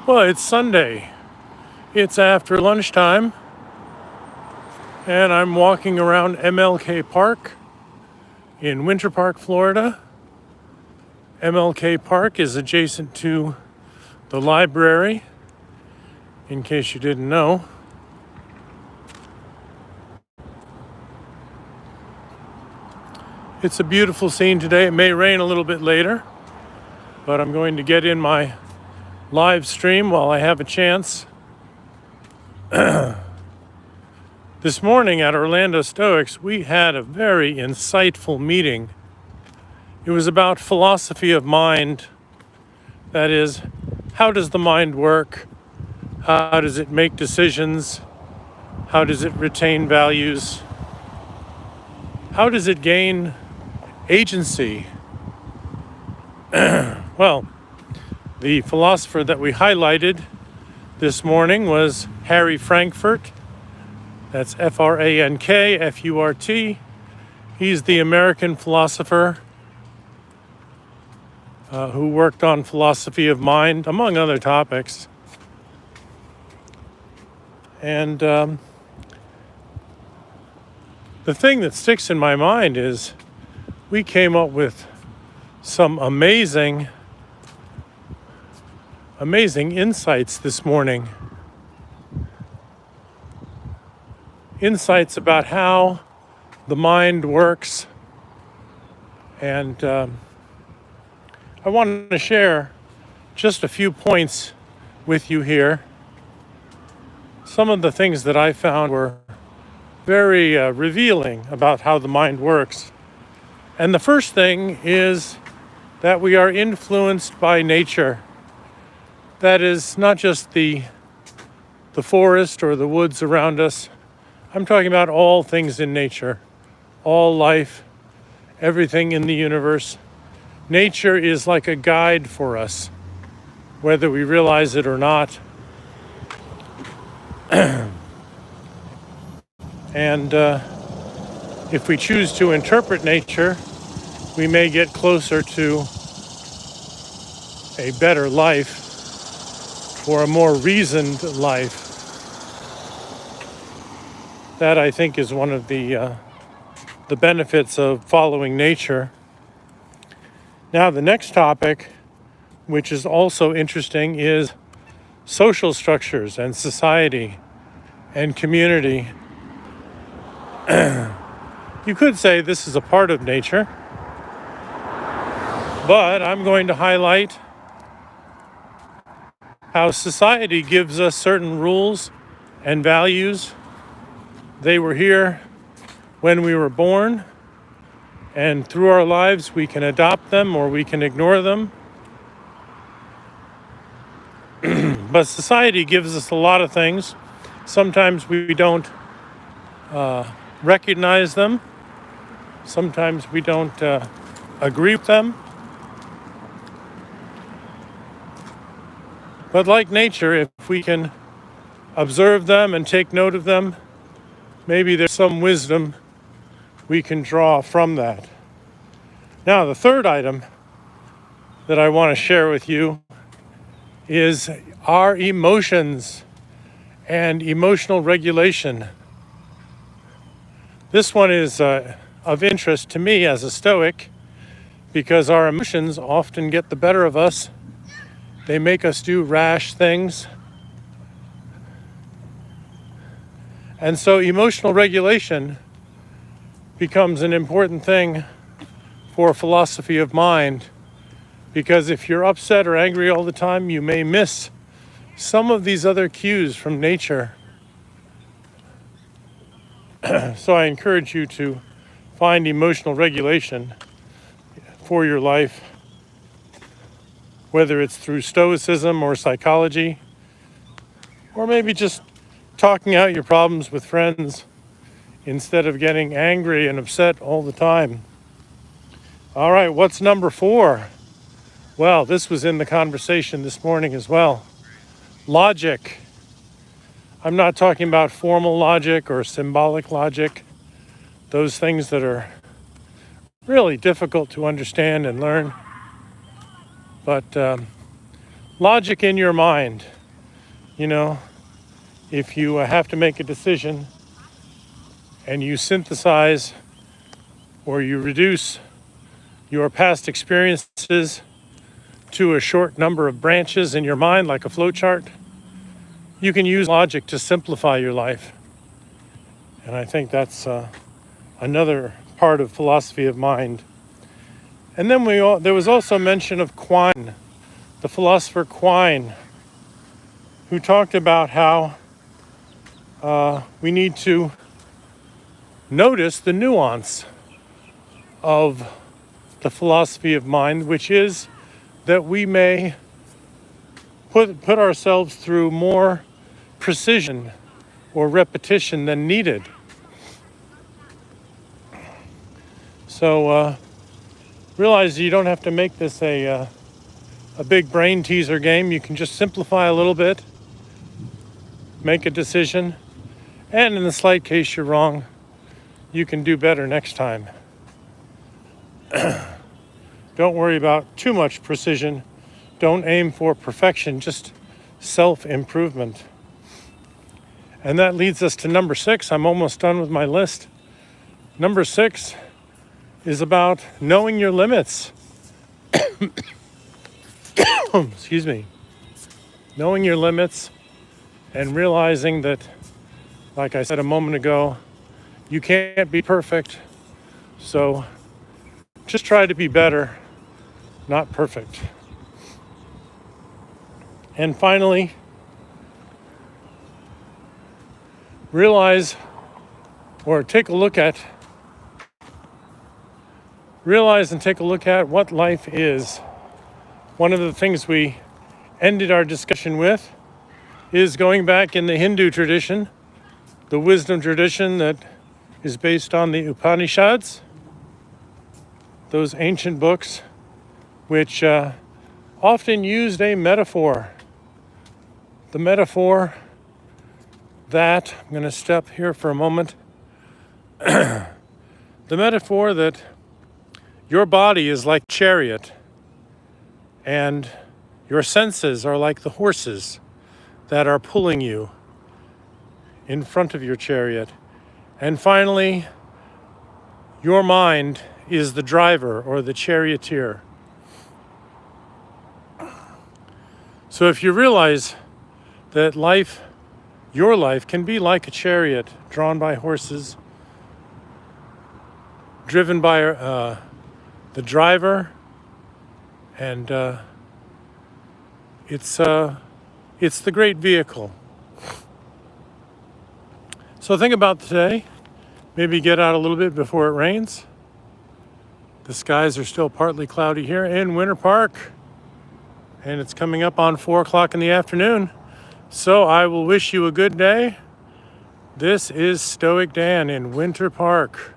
Well, it's Sunday. It's after lunchtime, and I'm walking around MLK Park in Winter Park, Florida. MLK Park is adjacent to the library, in case you didn't know. It's a beautiful scene today. It may rain a little bit later, but I'm going to get in my live stream while I have a chance. This morning at Orlando Stoics, we had a very insightful meeting. It was about philosophy of mind. That is, how does the mind work? How does it make decisions? How does it retain values? How does it gain agency? Well, the philosopher that we highlighted this morning was Harry Frankfurt. That's Frankfurt. He's the American philosopher who worked on philosophy of mind, among other topics. And the thing that sticks in my mind is we came up with some amazing insights this morning. Insights about how the mind works. And I wanted to share just a few points with you here. Some of the things that I found were very revealing about how the mind works. And the first thing is that we are influenced by nature. That is not just the forest or the woods around us. I'm talking about all things in nature, all life, everything in the universe. Nature is like a guide for us, whether we realize it or not. And if we choose to interpret nature, we may get closer to a better life or a more reasoned life. That, I think, is one of the benefits of following nature. Now, the next topic, which is also interesting, is social structures and society and community. You could say this is a part of nature, but I'm going to highlight how society gives us certain rules and values. They were here when we were born, and through our lives we can adopt them or we can ignore them. But society gives us a lot of things. Sometimes we don't recognize them. Sometimes we don't agree with them. But like nature, if we can observe them and take note of them, maybe there's some wisdom we can draw from that. Now, the third item that I want to share with you is our emotions and emotional regulation. This one is of interest to me as a Stoic because our emotions often get the better of us. They make us do rash things. And so emotional regulation becomes an important thing for philosophy of mind, because if you're upset or angry all the time, you may miss some of these other cues from nature. So I encourage you to find emotional regulation for your life, whether it's through Stoicism or psychology, or maybe just talking out your problems with friends instead of getting angry and upset all the time. All right, what's number 4? Well, this was in the conversation this morning as well. Logic. I'm not talking about formal logic or symbolic logic, those things that are really difficult to understand and learn. But logic in your mind. you know, if you have to make a decision and you synthesize or you reduce your past experiences to a short number of branches in your mind, like a flowchart, you can use logic to simplify your life. And I think that's another part of philosophy of mind. And then there was also mention of Quine, the philosopher Quine, who talked about how we need to notice the nuance of the philosophy of mind, which is that we may put ourselves through more precision or repetition than needed. So realize you don't have to make this a big brain teaser game. You can just simplify a little bit, make a decision, and in the slight case you're wrong, you can do better next time. Don't worry about too much precision. Don't aim for perfection, just self-improvement. And that leads us to number 6. I'm almost done with my list. Number 6 is about knowing your limits. Excuse me. Knowing your limits and realizing that, like I said a moment ago, you can't be perfect. So just try to be better, not perfect. And finally, realize and take a look at what life is. One of the things we ended our discussion with is going back in the Hindu tradition, the wisdom tradition that is based on the Upanishads, those ancient books which often used a metaphor. The metaphor that, I'm going to step here for a moment, the metaphor that your body is like a chariot and your senses are like the horses that are pulling you in front of your chariot. And finally, your mind is the driver or the charioteer. So if you realize that your life can be like a chariot drawn by horses, driven by the driver, and it's the great vehicle. So think about today. Maybe get out a little bit before it rains. The skies are still partly cloudy here in Winter Park, and it's coming up on 4 o'clock in the afternoon. So I will wish you a good day. This is StoicDan in Winter Park.